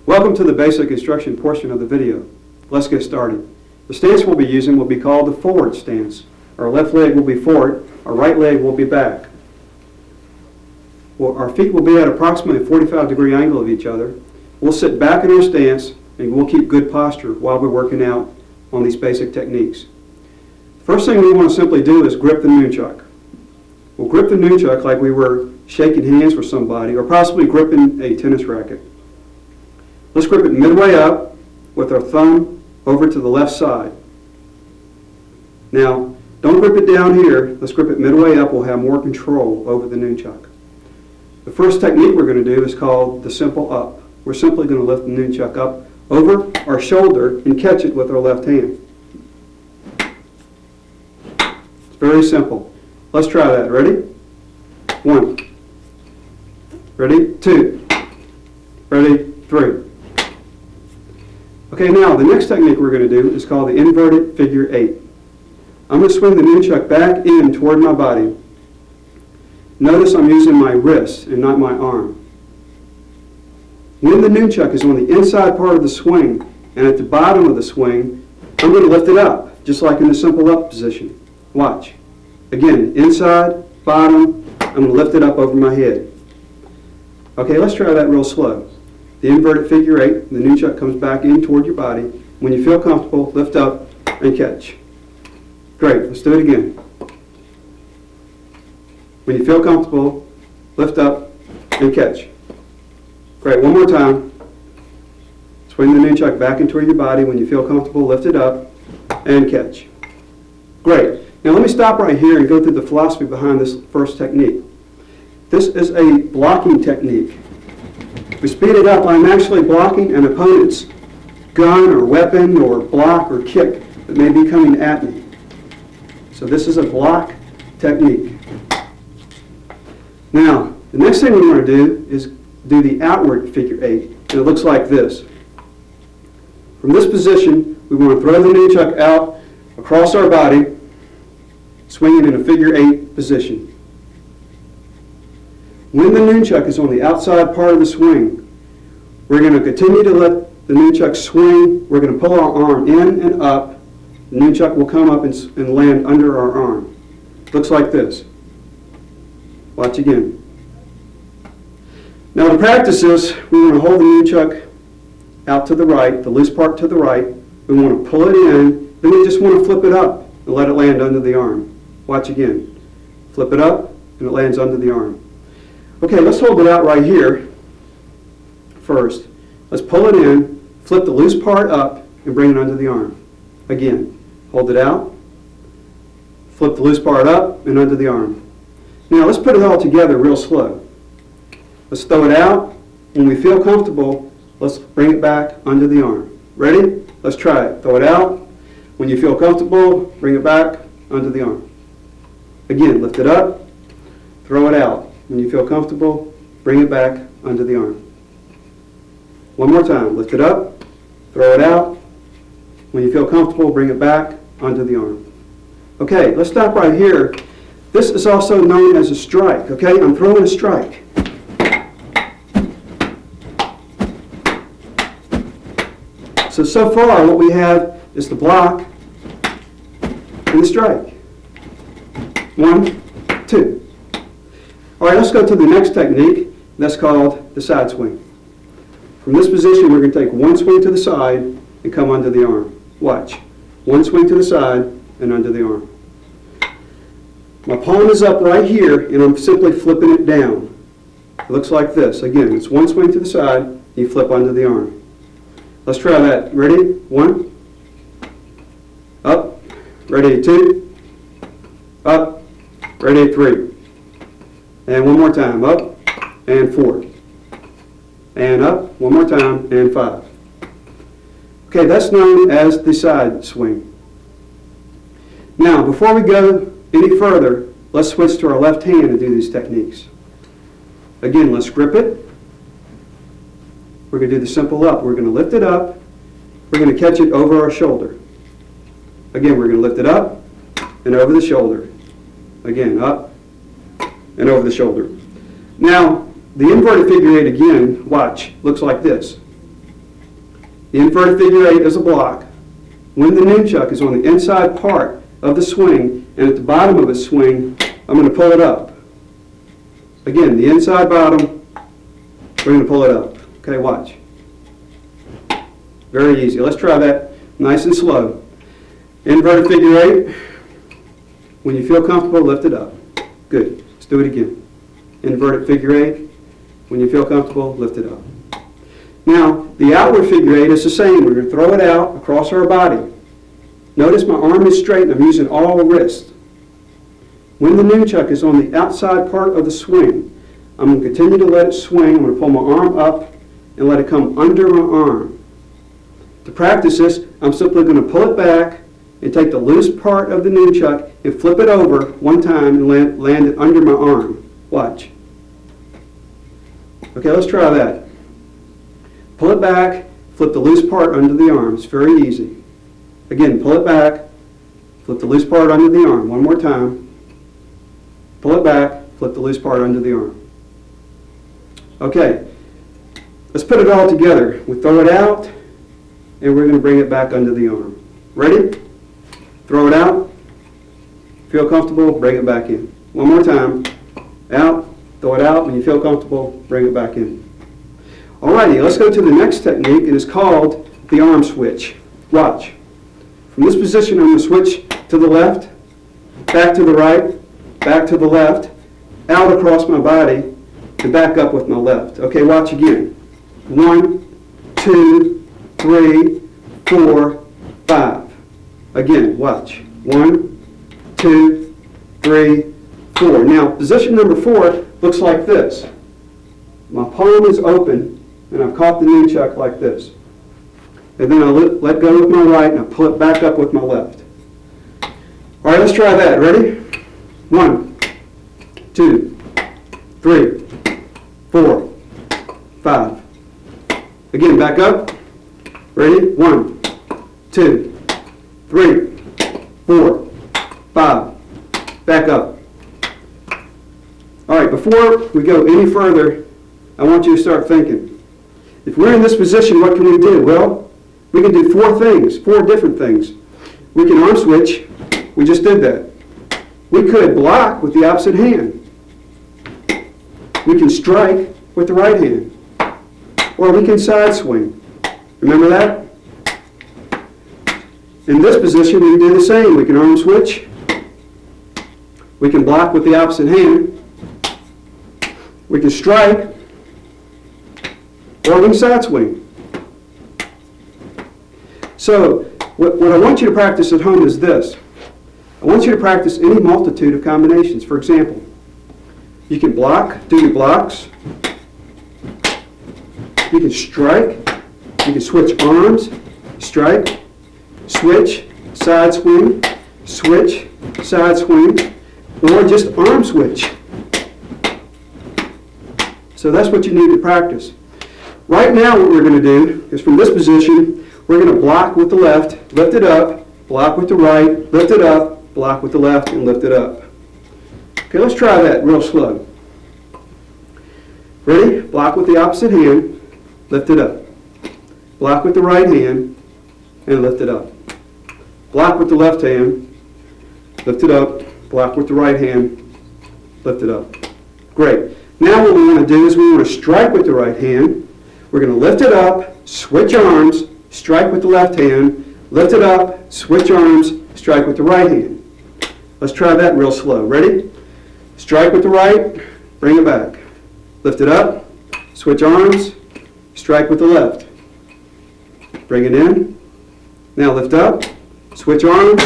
Welcome to the basic instruction portion of the video. Let's get started. The stance we'll be using will be called the forward stance. Our left leg will be forward, our right leg will be back. Our feet will be at approximately a 45-degree angle of each other. We'll sit back in our stance and we'll keep good posture while we're working out on these basic techniques. First thing we want to simply do is grip the nunchak. We'll grip the nunchak like we were shaking hands with somebody or possibly gripping a tennis racket. Let's grip it midway up with our thumb over to the left side. Now, don't grip it down here. Let's grip it midway up. We'll have more control over the nunchak. The first technique we're going to do is called the simple up. We're simply going to lift the nunchak up over our shoulder and catch it with our left hand. It's very simple. Let's try that. Ready? 1. Ready? 2. Ready? 3. Okay, now the next technique we're going to do is called the inverted figure 8. I'm going to swing the nunchak back in toward my body. Notice I'm using my wrist and not my arm. When the nunchak is on the inside part of the swing and at the bottom of the swing, I'm going to lift it up, just like in the simple up position. Watch. Again, inside, bottom, I'm going to lift it up over my head. Okay, let's try that real slow. The inverted figure 8, the nunchak comes back in toward your body. When you feel comfortable, lift up and catch. Great, let's do it again. When you feel comfortable, lift up and catch. Great, one more time. Swing the nunchak back into your body. When you feel comfortable, lift it up and catch. Great. Now let me stop right here and go through the philosophy behind this first technique. This is a blocking technique. We speed it up. I'm actually blocking an opponent's gun or weapon or block or kick that may be coming at me. So this is a block technique. Now, the next thing we want to do is do the outward figure 8. And it looks like this. From this position, we want to throw the nunchak out across our body, swinging in a figure 8 position. When the nunchak is on the outside part of the swing, we're going to continue to let the nunchak swing. We're going to pull our arm in and up. The nunchak will come up and land under our arm. Looks like this. Watch again. Now to practice this, we want to hold the nunchak out to the right, the loose part to the right. We want to pull it in. Then we just want to flip it up and let it land under the arm. Watch again. Flip it up and it lands under the arm. Okay, let's hold it out right here first. Let's pull it in, flip the loose part up, and bring it under the arm. Again, hold it out, flip the loose part up and under the arm. Now let's put it all together real slow. Let's throw it out. When we feel comfortable, let's bring it back under the arm. Ready? Let's try it. Throw it out. When you feel comfortable, bring it back under the arm. Again, lift it up, throw it out. When you feel comfortable, bring it back under the arm. One more time. Lift it up, throw it out. When you feel comfortable, bring it back under the arm. Okay, let's stop right here. This is also known as a strike, okay? I'm throwing a strike. So far what we have is the block and the strike. 1, 2. All right, let's go to the next technique. That's called the side swing. From this position, we're going to take one swing to the side and come under the arm. Watch. One swing to the side and under the arm. My palm is up right here, and I'm simply flipping it down. It looks like this. Again, it's one swing to the side, and you flip under the arm. Let's try that. Ready? 1. Up. Ready? 2. Up. Ready? 3. And one more time. Up. And 4. And up. One more time. And 5. Okay, that's known as the side swing. Now, before we go any further, let's switch to our left hand and do these techniques. Again, let's grip it. We're going to do the simple up. We're going to lift it up. We're going to catch it over our shoulder. Again, we're going to lift it up and over the shoulder. Again, up and over the shoulder. Now, the inverted figure 8 again, watch, looks like this. The inverted figure eight is a block. When the nunchuck is on the inside part of the swing and at the bottom of the swing, I'm going to pull it up. Again, the inside bottom, we're going to pull it up. Okay, watch. Very easy. Let's try that nice and slow. Inverted figure eight. When you feel comfortable, lift it up. Good. Let's do it again. Inverted figure eight. When you feel comfortable, lift it up. Now, the outward figure eight is the same. We're going to throw it out across our body. Notice my arm is straight and I'm using all wrist. When the nunchuck is on the outside part of the swing, I'm going to continue to let it swing. I'm going to pull my arm up and let it come under my arm. To practice this, I'm simply going to pull it back and take the loose part of the nunchuck and flip it over one time and land it under my arm. Watch. Okay, let's try that. Pull it back, flip the loose part under the arm. It's very easy. Again, pull it back, flip the loose part under the arm. One more time. Pull it back, flip the loose part under the arm. Okay, let's put it all together. We throw it out, and we're going to bring it back under the arm. Ready? Throw it out. Feel comfortable, bring it back in. One more time. Out, throw it out. When you feel comfortable, bring it back in. Alrighty, let's go to the next technique, and it's called the arm switch. Watch. From this position, I'm going to switch to the left, back to the right, back to the left, out across my body, and back up with my left. Okay, watch again. 1, 2, 3, 4, 5. Again, watch. 1, 2, 3, 4. Now, position number 4 looks like this. My palm is open, and I've caught the nunchuck like this. And then I let go with my right, and I pull it back up with my left. All right, let's try that. Ready? 1, 2, 3, 4, 5. Again, back up. Ready? 1, 2, 3, 4, 5. Back up. All right, before we go any further, I want you to start thinking. If we're in this position, what can we do? Well, we can do 4 things, 4 different things. We can arm switch. We just did that. We could block with the opposite hand. We can strike with the right hand. Or we can side swing. Remember that? In this position, we can do the same. We can arm switch. We can block with the opposite hand. We can strike. Or we can side swing. So, what I want you to practice at home is this. I want you to practice any multitude of combinations. For example, you can block, do your blocks. You can strike. You can switch arms, strike, switch, side swing, switch, side swing, or just arm switch. So that's what you need to practice. Right now what we're going to do is from this position, we're going to block with the left, lift it up, block with the right, lift it up, block with the left, and lift it up. Okay, let's try that real slow. Ready? Block with the opposite hand, lift it up. Block with the right hand, and lift it up. Block with the left hand, lift it up, block with the right hand, lift it up. Great. Now what we want to do is we want to strike with the right hand. We're going to lift it up, switch arms, strike with the left hand, lift it up, switch arms, strike with the right hand. Let's try that real slow. Ready? Strike with the right, bring it back. Lift it up, switch arms, strike with the left. Bring it in. Now lift up, switch arms,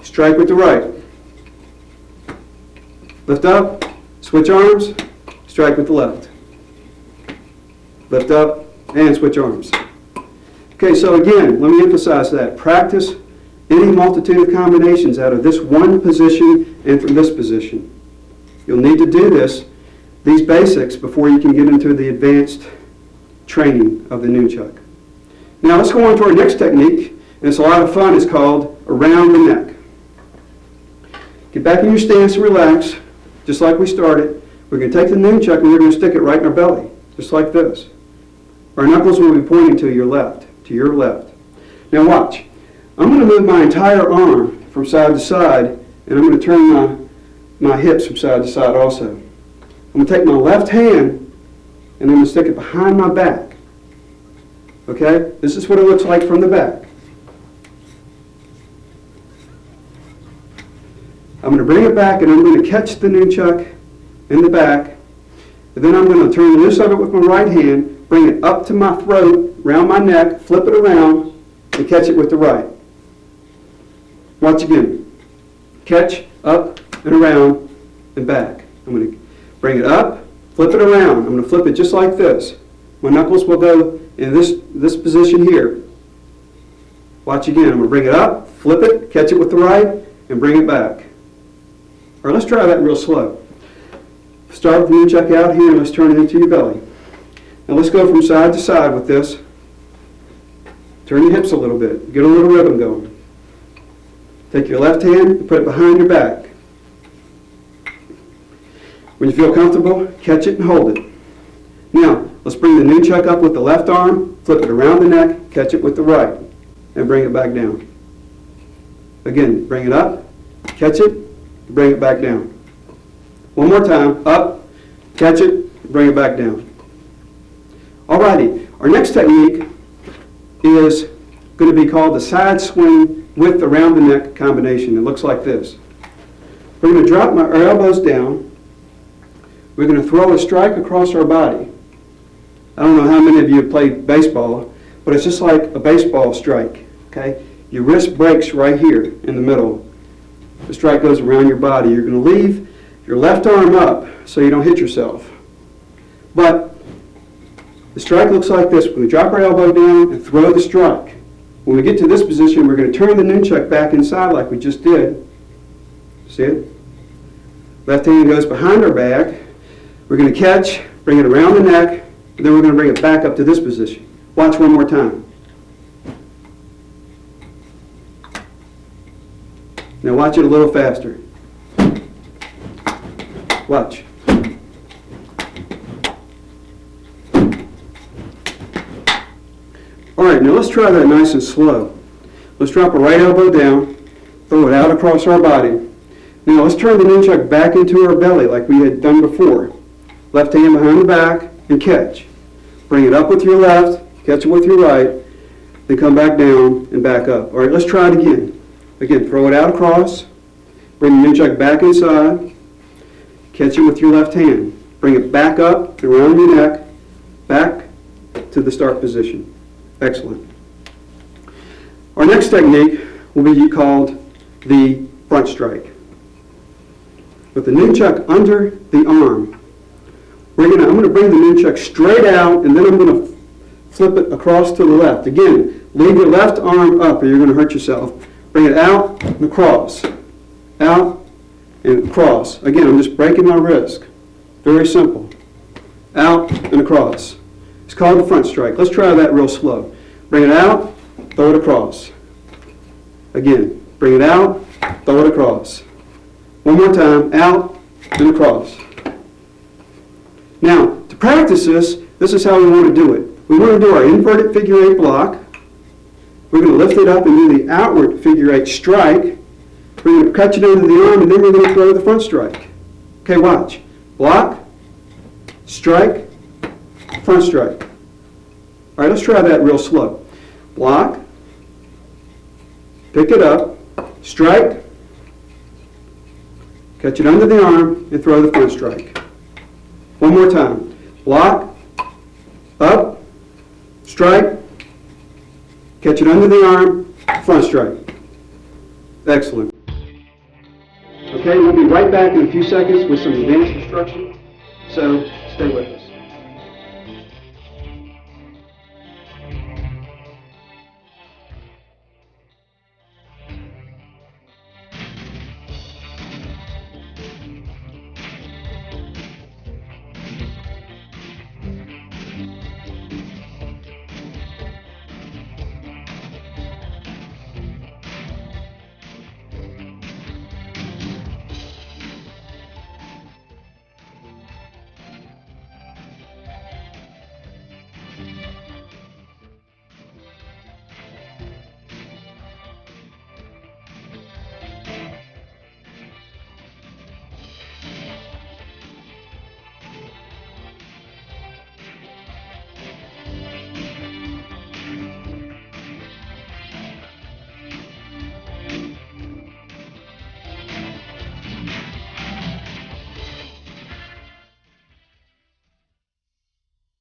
strike with the right. Lift up, switch arms, strike with the left. Lift up, and switch arms. Okay, so again, let me emphasize that. Practice any multitude of combinations out of this one position and from this position. You'll need to do these basics, before you can get into the advanced training of the nunchuk. Now let's go on to our next technique, and it's a lot of fun. It's called around the neck. Get back in your stance and relax, just like we started. We're going to take the nunchuck and we're going to stick it right in our belly, just like this. Our knuckles will be pointing to your left. to your left. Now watch. I'm going to move my entire arm from side to side, and I'm going to turn my hips from side to side also. I'm going to take my left hand and I'm going to stick it behind my back. Okay? This is what it looks like from the back. I'm going to bring it back and I'm going to catch the nunchuck in the back. And then I'm going to turn the loose of it with my right hand, bring it up to my throat, around my neck, flip it around, and catch it with the right. Watch again. Catch, up, and around, and back. I'm going to bring it up, flip it around. I'm going to flip it just like this. My knuckles will go in this position here. Watch again. I'm going to bring it up, flip it, catch it with the right, and bring it back. All right, let's try that real slow. Start with the nunchuck out here and let's turn it into your belly. Now let's go from side to side with this. Turn your hips a little bit. Get a little rhythm going. Take your left hand and put it behind your back. When you feel comfortable, catch it and hold it. Now, let's bring the nunchuck up with the left arm, flip it around the neck, catch it with the right, and bring it back down. Again, bring it up, catch it, bring it back down. One more time, up, catch it, bring it back down. Alrighty, our next technique is going to be called the side swing with around the neck combination. It looks like this. We're going to drop our elbows down. We're going to throw a strike across our body. I don't know how many of you have played baseball, but it's just like a baseball strike. Okay? Your wrist breaks right here in the middle. The strike goes around your body. You're going to leave your left arm up so you don't hit yourself. But the strike looks like this. We're going to drop our elbow down and throw the strike. When we get to this position, we're going to turn the nunchuck back inside like we just did. See it? Left hand goes behind our back. We're going to catch, bring it around the neck, and then we're going to bring it back up to this position. Watch one more time. Now watch it a little faster. Watch. Alright, now let's try that nice and slow. Let's drop our right elbow down, throw it out across our body. Now let's turn the nunchuck back into our belly like we had done before. Left hand behind the back and catch. Bring it up with your left, catch it with your right, then come back down and back up. Alright, let's try it again. Again, throw it out across, bring the nunchuck back inside, catch it with your left hand. Bring it back up and around your neck, back to the start position. Excellent. Our next technique will be called the front strike. With the nunchuck under the arm, I'm going to bring the nunchuck straight out and then I'm going to flip it across to the left. Again, leave your left arm up or you're going to hurt yourself. Bring it out and across. Out and across. Again, I'm just breaking my wrist. Very simple. Out and across. It's called the front strike. Let's try that real slow. Bring it out, throw it across. Again, bring it out, throw it across. One more time, out and across. Now, to practice this is how we want to do it. We want to do our inverted figure eight block. We're going to lift it up and do the outward figure eight strike. We're going to catch it under the arm and then we're going to throw the front strike. Okay, watch. Block, strike, front strike. All right, let's try that real slow. Block, pick it up, strike, catch it under the arm, and throw the front strike. One more time. Block, up, strike, catch it under the arm, front strike. Excellent. Okay, we'll be right back in a few seconds with some advanced instruction, so stay with us.